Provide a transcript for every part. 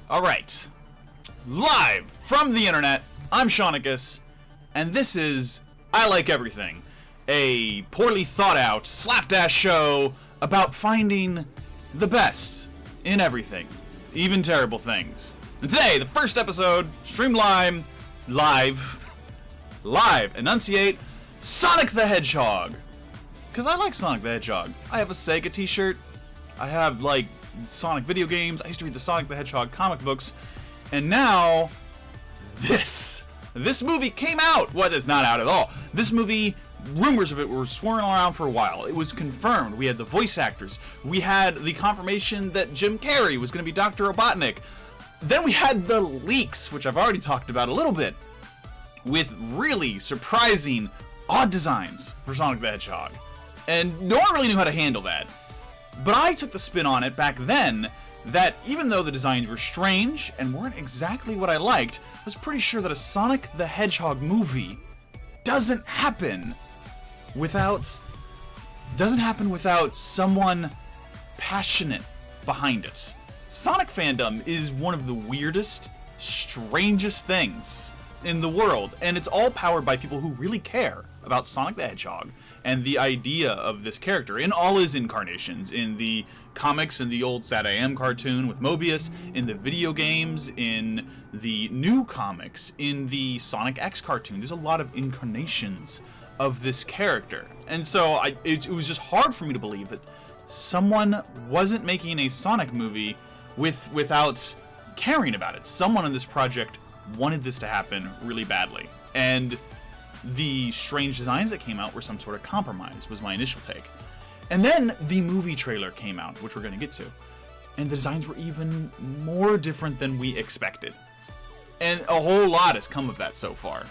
Alright, live from the internet, I'm Seaniccus, and this is I Like Everything, a poorly thought out, slapdash show about finding the best in everything, even terrible things. And today, the first episode, stream live, enunciate Sonic the Hedgehog. Because I like Sonic the Hedgehog. I have a Sega t-shirt, I have, like, Sonic video games, I used to read the Sonic the Hedgehog comic books, and now, this movie came out! Well, it's not out at all. This movie, rumors of it were swirling around for a while. It was confirmed. We had the voice actors. We had the confirmation that Jim Carrey was going to be Dr. Robotnik. Then we had the leaks, which I've already talked about a little bit, with really surprising, odd designs for Sonic the Hedgehog. And no one really knew how to handle that. But I took the spin on it back then that even though the designs were strange and weren't exactly what I liked, I was pretty sure that a Sonic the Hedgehog movie doesn't happen without someone passionate behind it. Sonic fandom is one of the weirdest, strangest things in the world, and it's all powered by people who really care about Sonic the Hedgehog and the idea of this character in all his incarnations, in the comics, in the old Sad AM cartoon with Mobius, in the video games, in the new comics, in the Sonic X cartoon. There's a lot of incarnations of this character, and so it was just hard for me to believe that someone wasn't making a Sonic movie without caring about it. Someone on this project wanted this to happen really badly, and the strange designs that came out were some sort of compromise, was my initial take. And then the movie trailer came out, which we're going to get to, and the designs were even more different than we expected. And a whole lot has come of that so far,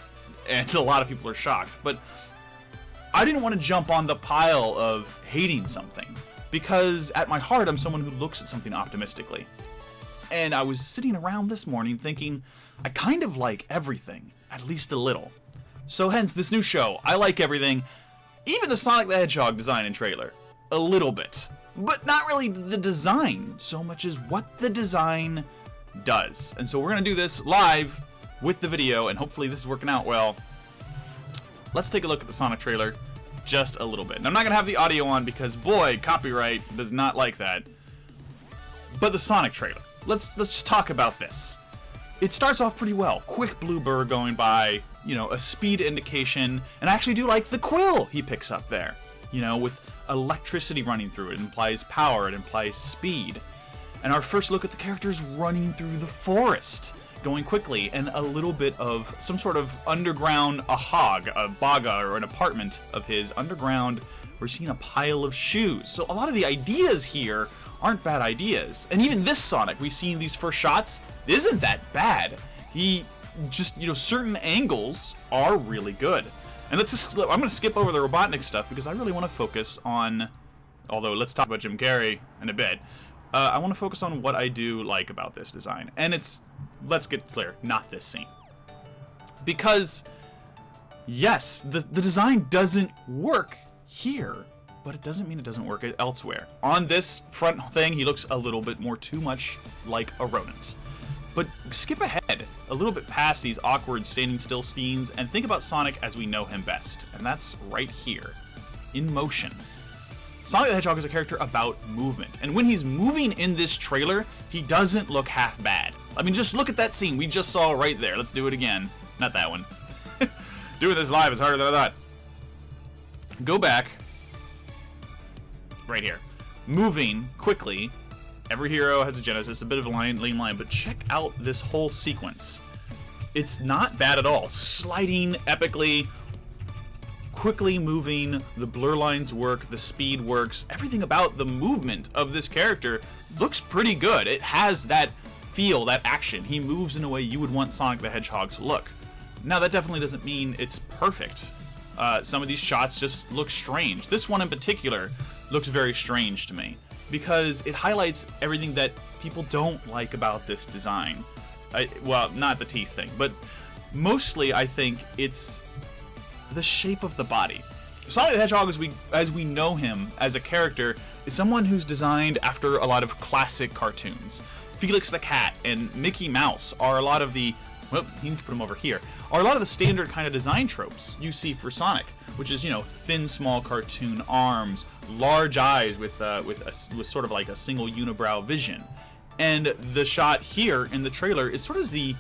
and a lot of people are shocked, but I didn't want to jump on the pile of hating something, because at my heart I'm someone who looks at something optimistically. And I was sitting around this morning thinking, I kind of like everything, at least a little. So hence this new show, I Like Everything, even the Sonic the Hedgehog design and trailer, a little bit. But not really the design, so much as what the design does. And so we're going to do this live with the video, and hopefully this is working out well. Let's take a look at the Sonic trailer just a little bit. And I'm not going to have the audio on because, boy, copyright does not like that. But the Sonic trailer, let's just talk about this. It starts off pretty well. Quick blue bird going by, you know, a speed indication, and I actually do like the quill he picks up there. You know, with electricity running through it implies power, it implies speed. And our first look at the characters running through the forest, going quickly, and a little bit of some sort of underground, a baga, or an apartment of his underground. We're seeing a pile of shoes. So a lot of the ideas here aren't bad ideas. And even this Sonic, we've seen these first shots, isn't that bad. He just, you know, certain angles are really good. And I'm going to skip over the Robotnik stuff because I really want to focus on, although let's talk about Jim Carrey in a bit. I want to focus on what I do like about this design. And it's, let's get clear, not this scene. Because, yes, the design doesn't work here, but it doesn't mean it doesn't work elsewhere. On this front thing, he looks a little bit too much like a rodent. But skip ahead a little bit past these awkward standing still scenes and think about Sonic as we know him best. And that's right here, in motion. Sonic the Hedgehog is a character about movement. And when he's moving in this trailer, he doesn't look half bad. I mean, just look at that scene we just saw right there. Let's do it again. Not that one. Doing this live is harder than I thought. Go back. Right here. Moving quickly. Every hero has a genesis, a bit of a lean line, but check out this whole sequence. It's not bad at all. Sliding epically, quickly moving, the blur lines work, the speed works, everything about the movement of this character looks pretty good. It has that feel, that action. He moves in a way you would want Sonic the Hedgehog to look. Now, that definitely doesn't mean it's perfect. Some of these shots just look strange. This one in particular looks very strange to me, because it highlights everything that people don't like about this design. Well, not the teeth thing, but mostly I think it's the shape of the body. Sonic the Hedgehog, as we know him as a character, is someone who's designed after a lot of classic cartoons. Felix the Cat and Mickey Mouse are a lot of the, well, you need to put them over here, are a lot of the standard kind of design tropes you see for Sonic, which is, you know, thin, small cartoon arms, large eyes with sort of like a single unibrow vision. And the shot here in the trailer is sort of the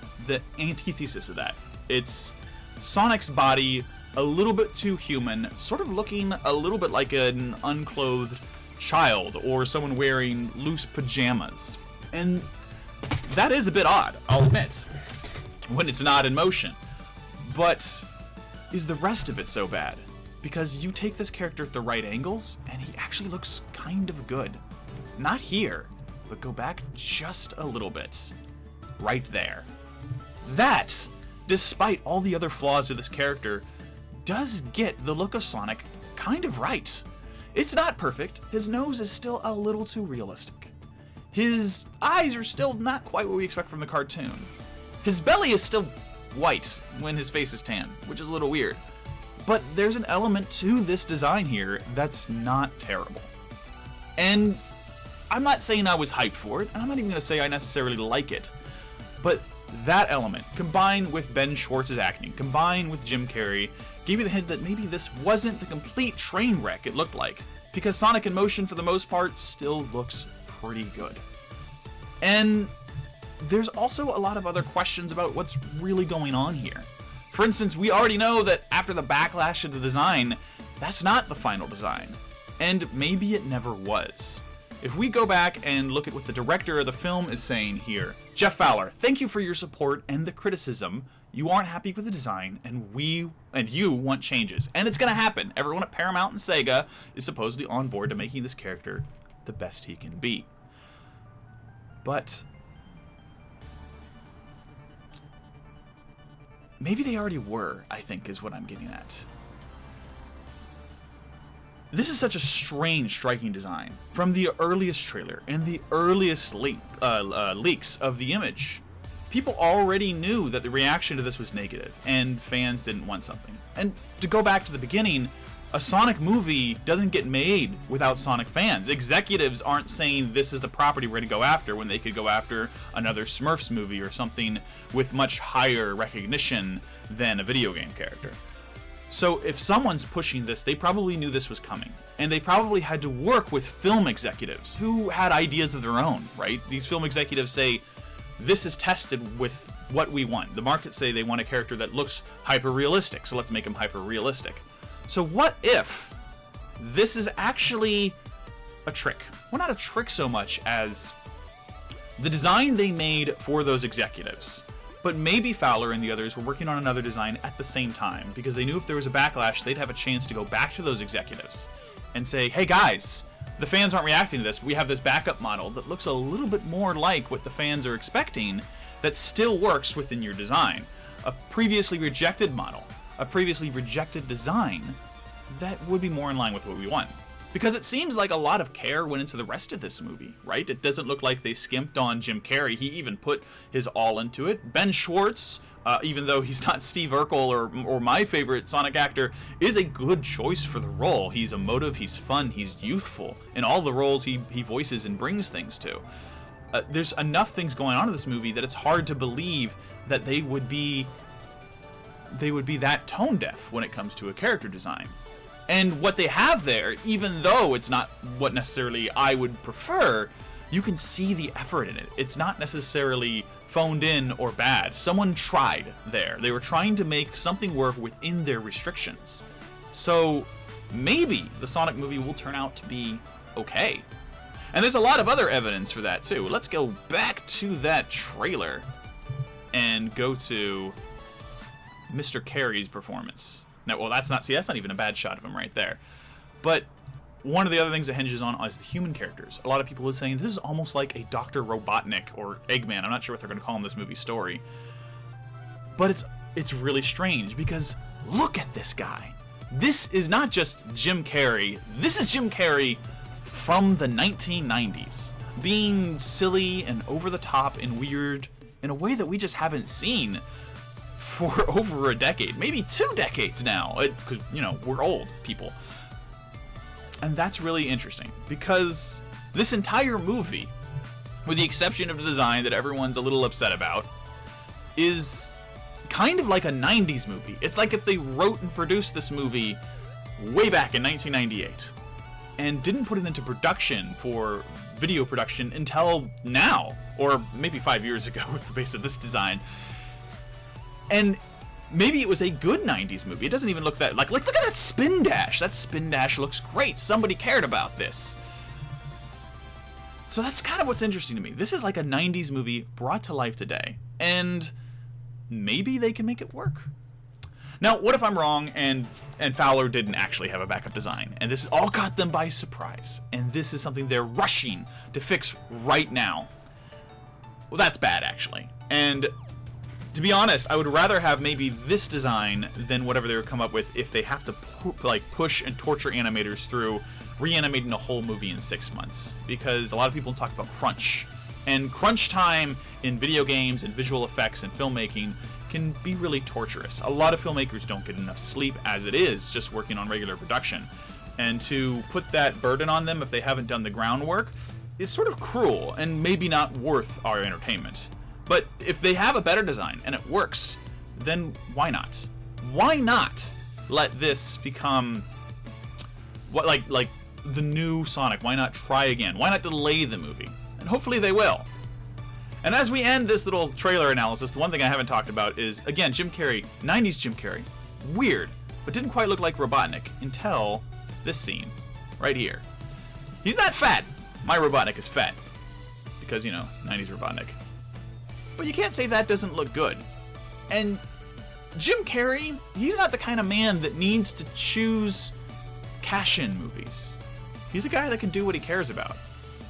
antithesis of that. It's Sonic's body a little bit too human, sort of looking a little bit like an unclothed child or someone wearing loose pajamas. And that is a bit odd, I'll admit, when it's not in motion. But is the rest of it so bad? Because you take this character at the right angles, and he actually looks kind of good. Not here, but go back just a little bit. Right there. That, despite all the other flaws of this character, does get the look of Sonic kind of right. It's not perfect. His nose is still a little too realistic. His eyes are still not quite what we expect from the cartoon. His belly is still white when his face is tan, which is a little weird. But there's an element to this design here that's not terrible. And I'm not saying I was hyped for it, and I'm not even going to say I necessarily like it. But that element, combined with Ben Schwartz's acting, combined with Jim Carrey, gave me the hint that maybe this wasn't the complete train wreck it looked like. Because Sonic in Motion, for the most part, still looks pretty good. And there's also a lot of other questions about what's really going on here. For instance, we already know that after the backlash to the design, that's not the final design. And maybe it never was. If we go back and look at what the director of the film is saying here, Jeff Fowler, thank you for your support and the criticism. You aren't happy with the design, and you want changes. And it's gonna happen. Everyone at Paramount and Sega is supposedly on board to making this character the best he can be. But maybe they already were, I think, is what I'm getting at. This is such a strange, striking design. From the earliest trailer and the earliest leaks of the image, people already knew that the reaction to this was negative, and fans didn't want something. And to go back to the beginning, a Sonic movie doesn't get made without Sonic fans. Executives aren't saying this is the property we're going to go after when they could go after another Smurfs movie or something with much higher recognition than a video game character. So if someone's pushing this, they probably knew this was coming. And they probably had to work with film executives who had ideas of their own, right? These film executives say, this is tested with what we want. The markets say they want a character that looks hyper-realistic, so let's make him hyper-realistic. So what if this is actually a trick? Well, not a trick so much as the design they made for those executives. But maybe Fowler and the others were working on another design at the same time, because they knew if there was a backlash, they'd have a chance to go back to those executives and say, hey guys, the fans aren't reacting to this. We have this backup model that looks a little bit more like what the fans are expecting that still works within your design. A previously rejected model, a previously rejected design that would be more in line with what we want. Because it seems like a lot of care went into the rest of this movie, right? It doesn't look like they skimped on Jim Carrey. He even put his all into it. Ben Schwartz, even though he's not Steve Urkel or my favorite Sonic actor, is a good choice for the role. He's emotive, he's fun, he's youthful in all the roles he voices and brings things to. There's enough things going on in this movie that it's hard to believe that they would be that tone deaf when it comes to a character design. And what they have there, even though it's not what necessarily I would prefer, you can see the effort in it. It's not necessarily phoned in or bad. Someone tried there. They were trying to make something work within their restrictions. So maybe the Sonic movie will turn out to be okay. And there's a lot of other evidence for that too. Let's go back to that trailer and go to Mr. Carey's performance. Now, well, that's not even a bad shot of him right there. But one of the other things it hinges on is the human characters. A lot of people are saying this is almost like a Dr. Robotnik or Eggman. I'm not sure what they're going to call in this movie story. But it's really strange because look at this guy. This is not just Jim Carrey. This is Jim Carrey from the 1990s. Being silly and over the top and weird in a way that we just haven't seen for over a decade, maybe 2 decades now, because, you know, we're old people. And that's really interesting, because this entire movie with the exception of the design that everyone's a little upset about, is kind of like a 90s movie. It's like if they wrote and produced this movie way back in 1998 and didn't put it into production for video production until now, or maybe 5 years ago with the base of this design. And maybe it was a good 90s movie. It doesn't even look that... Like, look at that spin dash. That spin dash looks great. Somebody cared about this. So that's kind of what's interesting to me. This is like a 90s movie brought to life today. And maybe they can make it work. Now, what if I'm wrong and Fowler didn't actually have a backup design, and this all caught them by surprise, and this is something they're rushing to fix right now? Well, that's bad, actually. And to be honest, I would rather have maybe this design than whatever they would come up with if they have to push and torture animators through reanimating a whole movie in 6 months. Because a lot of people talk about crunch. And crunch time in video games and visual effects and filmmaking can be really torturous. A lot of filmmakers don't get enough sleep as it is, just working on regular production. And to put that burden on them if they haven't done the groundwork is sort of cruel and maybe not worth our entertainment. But if they have a better design and it works, then why not? Why not let this become what like the new Sonic? Why not try again? Why not delay the movie? And hopefully they will. And as we end this little trailer analysis, the one thing I haven't talked about is, again, Jim Carrey, 90s Jim Carrey. Weird, but didn't quite look like Robotnik until this scene right here. He's not fat. My Robotnik is fat. Because, you know, 90s Robotnik. But you can't say that doesn't look good. And Jim Carrey, he's not the kind of man that needs to choose cash-in movies. He's a guy that can do what he cares about.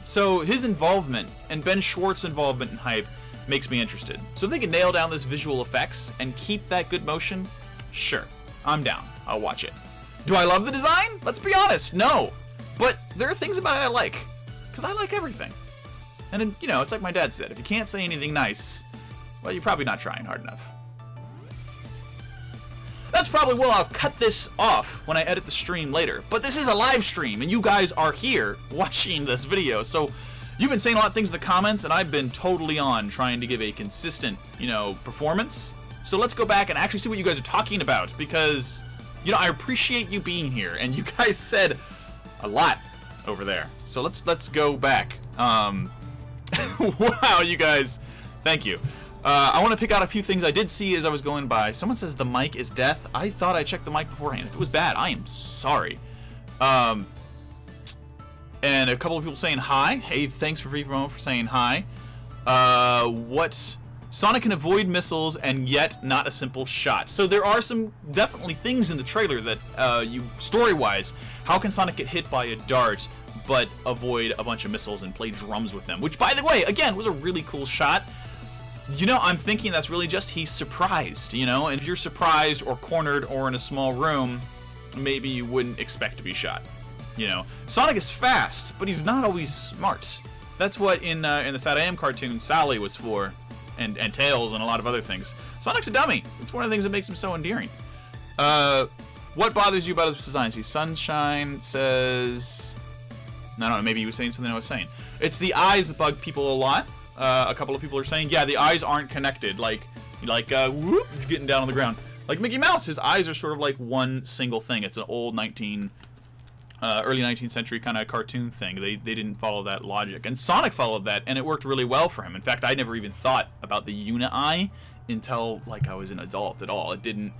So his involvement and Ben Schwartz's involvement in Hype makes me interested. So if they can nail down this visual effects and keep that good motion, sure, I'm down. I'll watch it. Do I love the design? Let's be honest, no. But there are things about it I like, because I like everything. And then, you know, it's like my dad said, if you can't say anything nice, well, you're probably not trying hard enough. That's probably where I'll cut this off when I edit the stream later. But this is a live stream, and you guys are here watching this video. So you've been saying a lot of things in the comments, and I've been totally on trying to give a consistent, you know, performance. So let's go back and actually see what you guys are talking about, because, you know, I appreciate you being here, and you guys said a lot over there. So let's go back. Wow, you guys, thank you. I want to pick out a few things I did see as I was going by. Someone says the mic is death. I thought I checked the mic beforehand. If it was bad, I am sorry. And a couple of people saying hi. Hey, thanks for Vivo for saying hi. What? Sonic can avoid missiles and yet not a simple shot. So there are some definitely things in the trailer that story-wise, how can Sonic get hit by a dart but avoid a bunch of missiles and play drums with them? Which, by the way, again, was a really cool shot. You know, I'm thinking that's really just he's surprised, you know? And if you're surprised or cornered or in a small room, maybe you wouldn't expect to be shot, you know? Sonic is fast, but he's not always smart. That's what in the Sad I Am cartoon Sally was for, and Tails and a lot of other things. Sonic's a dummy. It's one of the things that makes him so endearing. What bothers you about his design? See, Sunshine says... I don't know, maybe he was saying something I was saying. It's the eyes that bug people a lot. A couple of people are saying, yeah, the eyes aren't connected, like whoop, getting down on the ground. Like Mickey Mouse, his eyes are sort of like one single thing. It's an old early 19th century kind of cartoon thing. They didn't follow that logic. And Sonic followed that, and it worked really well for him. In fact, I never even thought about the uni-eye until, like, I was an adult at all. It didn't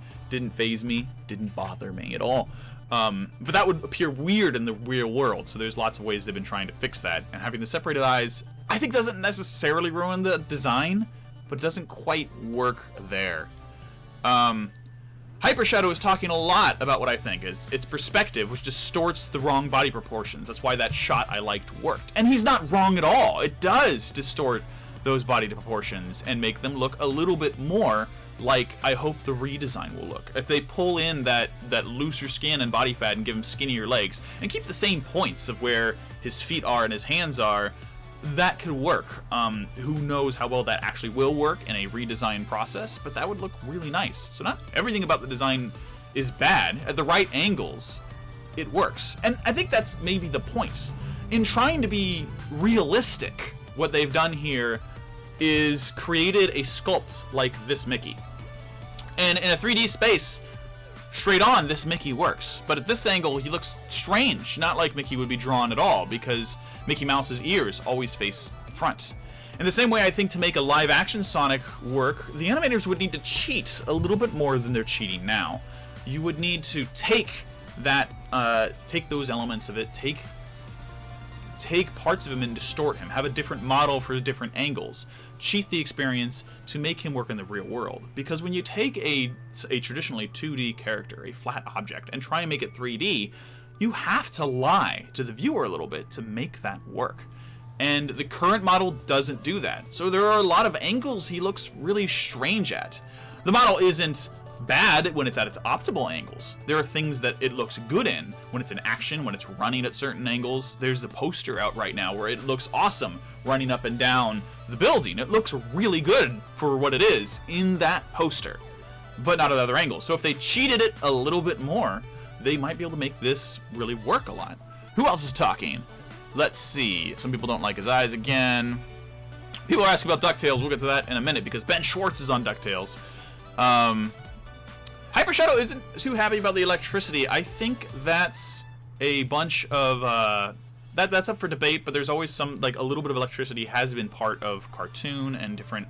faze me, didn't bother me at all. But that would appear weird in the real world, so there's lots of ways they've been trying to fix that. And having the separated eyes, I think, doesn't necessarily ruin the design, but it doesn't quite work there. Hyper Shadow is talking a lot about what I think is its perspective, which distorts the wrong body proportions. That's why that shot I liked worked. And he's not wrong at all. It does distort those body proportions and make them look a little bit more like I hope the redesign will look. If they pull in that looser skin and body fat and give him skinnier legs and keep the same points of where his feet are and his hands are, that could work. Who knows how well that actually will work in a redesign process, but that would look really nice. So not everything about the design is bad. At the right angles, it works. And I think that's maybe the point. In trying to be realistic what they've done here is created a sculpt like this Mickey. And in a 3D space, straight on, this Mickey works. But at this angle, he looks strange, not like Mickey would be drawn at all, because Mickey Mouse's ears always face front. In the same way, I think to make a live-action Sonic work, the animators would need to cheat a little bit more than they're cheating now. You would need to take that, take those elements of it, take parts of him and distort him, have a different model for different angles, cheat the experience to make him work in the real world. Because when you take a traditionally 2D character, a flat object, and try and make it 3D, you have to lie to the viewer a little bit to make that work. And the current model doesn't do that. So there are a lot of angles he looks really strange at. The model isn't bad when it's at its optimal angles. There are things that it looks good in when it's in action, when it's running at certain angles. There's a poster out right now where it looks awesome running up and down the building. It looks really good for what it is in that poster, but not at other angles. So if they cheated it a little bit more, they might be able to make this really work a lot. Who else is talking? Let's see. Some people don't like his eyes again. People are asking about DuckTales. We'll get to that in a minute because Ben Schwartz is on DuckTales. Hyper Shadow isn't too happy about the electricity. I think that's a bunch of that's up for debate, but there's always some, like, a little bit of electricity has been part of cartoon and different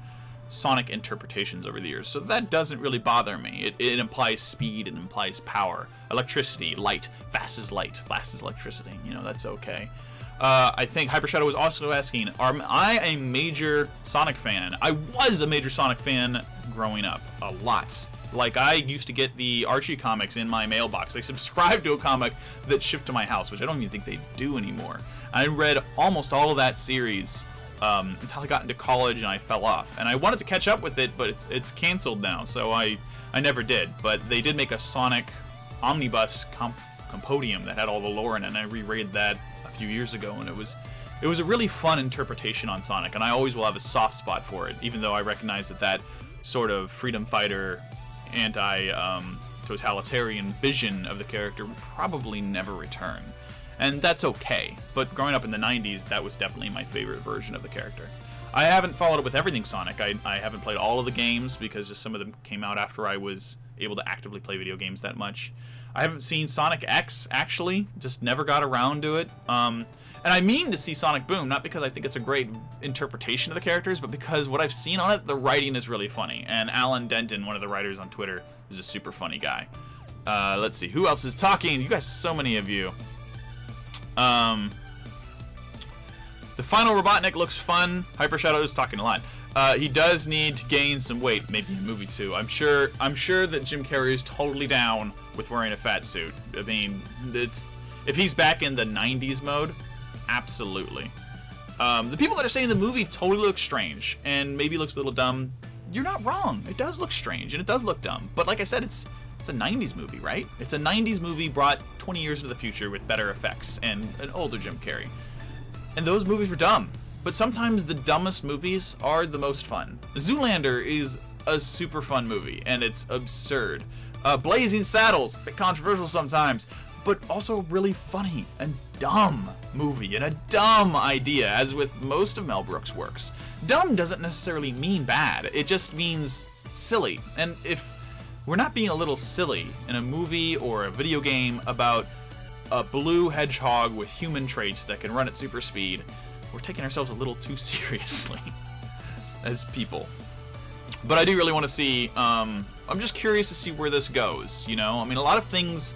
Sonic interpretations over the years, so that doesn't really bother me. It implies speed, it implies power, electricity, light, fast as electricity. You know, that's okay. I think Hyper Shadow was also asking, am I a major Sonic fan? I was a major Sonic fan growing up, a lot. Like, I used to get the Archie comics in my mailbox. They subscribed to a comic that shipped to my house, which I don't even think they do anymore. I read almost all of that series until I got into college and I fell off. And I wanted to catch up with it, but it's canceled now, so I never did. But they did make a Sonic Omnibus Compodium that had all the lore in it, and I reread that a few years ago, and it was a really fun interpretation on Sonic, and I always will have a soft spot for it, even though I recognize that sort of freedom fighter, anti-totalitarian vision of the character will probably never return. And that's okay, but growing up in the 90s, that was definitely my favorite version of the character. I haven't followed it with everything Sonic. I haven't played all of the games because just some of them came out after I was able to actively play video games that much. I haven't seen Sonic X, actually, just never got around to it. And I mean to see Sonic Boom, not because I think it's a great interpretation of the characters, but because what I've seen on it, the writing is really funny. And Alan Denton, one of the writers on Twitter, is a super funny guy. Let's see, who else is talking? You guys, so many of you. The final Robotnik looks fun. Hyper Shadow is talking a lot. He does need to gain some weight, maybe in a movie too. I'm sure that Jim Carrey is totally down with wearing a fat suit. I mean, if he's back in the 90s mode, absolutely. The people that are saying the movie totally looks strange and maybe looks a little dumb, you're not wrong. It does look strange and it does look dumb. But like I said, it's a 90s movie, right? It's a 90s movie brought 20 years into the future with better effects and an older Jim Carrey. And those movies were dumb. But sometimes the dumbest movies are the most fun. Zoolander is a super fun movie, and it's absurd. Blazing Saddles, a bit controversial sometimes, but also really funny and dumb movie, and a dumb idea, as with most of Mel Brooks' works. Dumb doesn't necessarily mean bad, it just means silly. And if we're not being a little silly in a movie or a video game about a blue hedgehog with human traits that can run at super speed, we're taking ourselves a little too seriously as people. But I do really want to see, I'm just curious to see where this goes, you know? I mean, a lot of things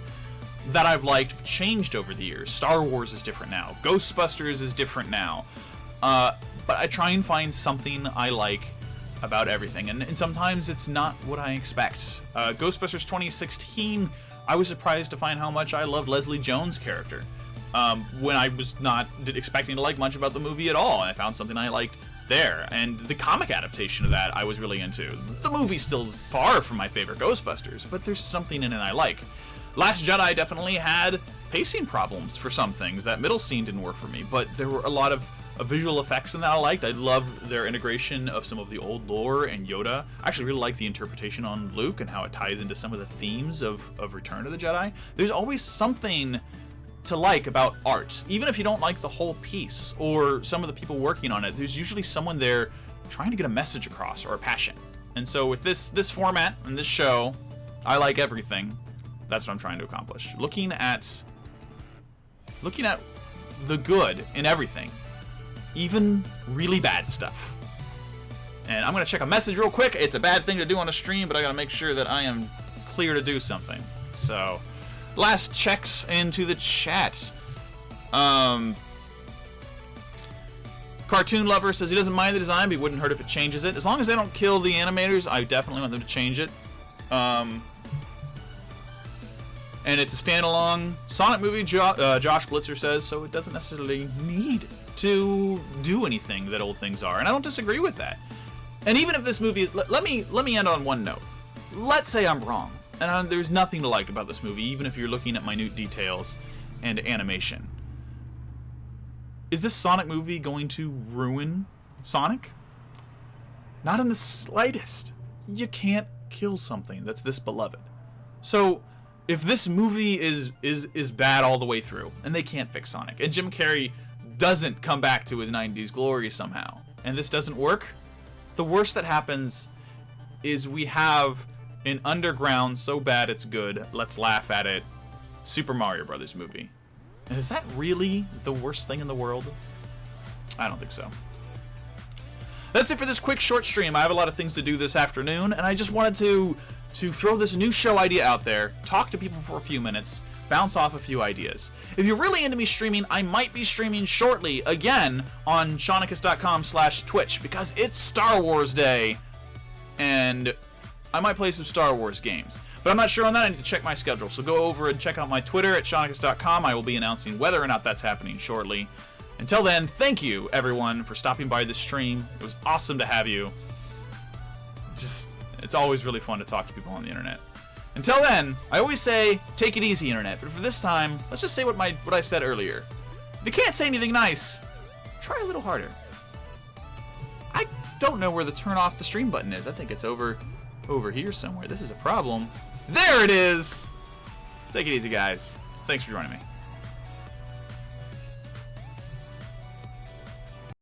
that I've liked have changed over the years. Star Wars is different now. Ghostbusters is different now. But I try and find something I like about everything, and sometimes it's not what I expect. Ghostbusters 2016, I was surprised to find how much I loved Leslie Jones' character. When I was not expecting to like much about the movie at all, and I found something I liked there. And the comic adaptation of that I was really into. The movie's still far from my favorite Ghostbusters, but there's something in it I like. Last Jedi definitely had pacing problems for some things. That middle scene didn't work for me, but there were a lot of visual effects in that I liked. I loved their integration of some of the old lore and Yoda. I actually really like the interpretation on Luke and how it ties into some of the themes of Return of the Jedi. There's always something to like about art. Even if you don't like the whole piece or some of the people working on it, there's usually someone there trying to get a message across or a passion. And so with this format and this show, I like everything. That's what I'm trying to accomplish. Looking at the good in everything, even really bad stuff. And I'm gonna check a message real quick. It's a bad thing to do on a stream, but I gotta make sure that I am clear to do something. So, last checks into the chat. Cartoon Lover says he doesn't mind the design, but he wouldn't hurt if it changes it. As long as they don't kill the animators, I definitely want them to change it. And it's a standalone Sonic movie, Josh Blitzer says, so it doesn't necessarily need to do anything that old things are. And I don't disagree with that. And even if this movie is... Let me end on one note. Let's say I'm wrong, and there's nothing to like about this movie, even if you're looking at minute details and animation. Is this Sonic movie going to ruin Sonic? Not in the slightest. You can't kill something that's this beloved. So, if this movie is bad all the way through, and they can't fix Sonic, and Jim Carrey doesn't come back to his 90s glory somehow, and this doesn't work, the worst that happens is we have an underground, so bad it's good, let's laugh at it, Super Mario Brothers movie. And is that really the worst thing in the world? I don't think so. That's it for this quick short stream. I have a lot of things to do this afternoon, and I just wanted to throw this new show idea out there, talk to people for a few minutes, bounce off a few ideas. If you're really into me streaming, I might be streaming shortly again on Seaniccus.com/Twitch because it's Star Wars Day, and I might play some Star Wars games. But I'm not sure on that. I need to check my schedule. So go over and check out my Twitter at Seaniccus.com. I will be announcing whether or not that's happening shortly. Until then, thank you, everyone, for stopping by this stream. It was awesome to have you. It's always really fun to talk to people on the internet. Until then, I always say, take it easy, internet. But for this time, let's just say what I said earlier. If you can't say anything nice, try a little harder. I don't know where the turn off the stream button is. I think it's over here somewhere. This is a problem. There it is! Take it easy, guys. Thanks for joining me.